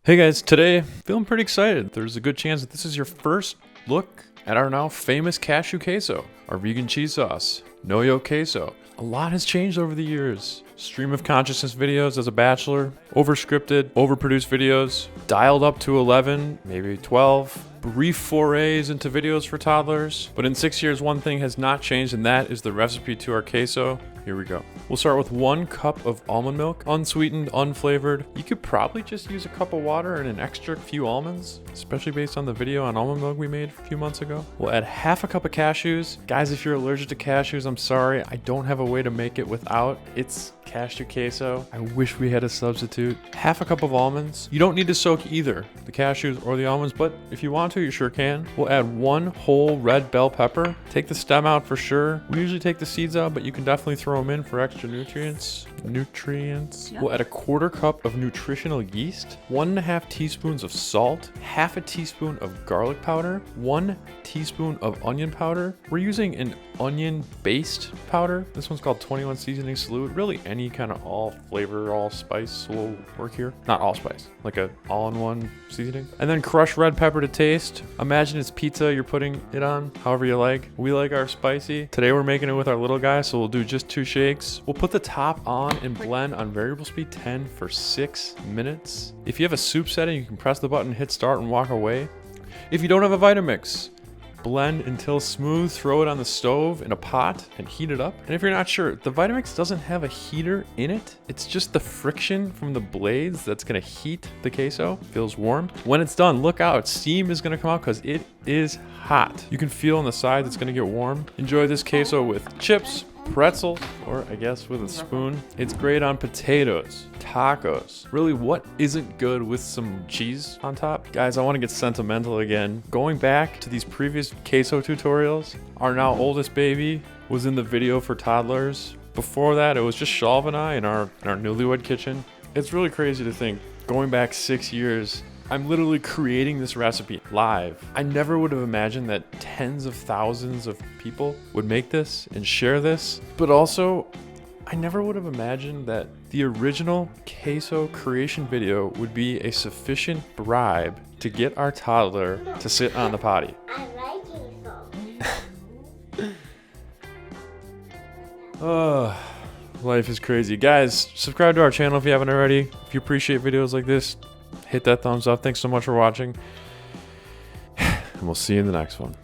Hey guys, today feeling pretty excited. There's a good chance that this is your first look at our now famous cashew queso, our vegan cheese sauce, NOYOKE queso. A lot has changed over the years. Stream of consciousness videos as a bachelor, overscripted, overproduced videos, dialed up to 11, maybe 12, brief forays into videos for toddlers. But in 6 years, one thing has not changed, and that is the recipe to our queso. Here we go. We'll start with 1 cup of almond milk, unsweetened, unflavored. You could probably just use a cup of water and an extra few almonds, especially based on the video on almond milk we made a few months ago. We'll add half a cup of cashews. Guys, if you're allergic to cashews, I'm sorry. I don't have a way to make it without. It's cashew queso. I wish we had a substitute. Half a cup of almonds. You don't need to soak either the cashews or the almonds, but if you want to, you sure can. We'll add 1 whole red bell pepper. Take the stem out for sure. We usually take the seeds out, but you can definitely throw them in for extra nutrients. Yep. We'll add a 1/4 cup of nutritional yeast, 1.5 teaspoons of salt, half a teaspoon of garlic powder, 1 teaspoon of onion powder. We're using an onion-based powder. This one's called 21 Seasoning Salute. Really any kind of all flavor, all spice will work here. Not allspice, like a all-in-one seasoning. And then crushed red pepper to taste. Imagine it's pizza, you're putting it on however you like. We like our spicy. Today we're making it with our little guy, so we'll do just 2 shakes. We'll put the top on and blend on variable speed 10 for 6 minutes. If you have a soup setting, you can press the button, hit start, and walk away. If you don't have a Vitamix, blend until smooth, throw it on the stove in a pot and heat it up. And if you're not sure, the Vitamix doesn't have a heater in it. It's just the friction from the blades that's gonna heat the queso. Feels warm. When it's done, look out, steam is gonna come out because it is hot. You can feel on the side it's gonna get warm. Enjoy this queso with chips, pretzels, or I guess with a spoon. It's great on potatoes, tacos. Really, what isn't good with some cheese on top? Guys, I want to get sentimental again. Going back to these previous queso tutorials, our now oldest baby was in the video for toddlers. Before that, it was just Shalv and I in our newlywed kitchen. It's really crazy to think, going back 6 years, I'm literally creating this recipe live. I never would have imagined that tens of thousands of people would make this and share this, but also I never would have imagined that the original queso creation video would be a sufficient bribe to get our toddler to sit on the potty. I like queso. Oh, life is crazy. Guys, subscribe to our channel if you haven't already. If you appreciate videos like this, hit that thumbs up. Thanks so much for watching. And we'll see you in the next one.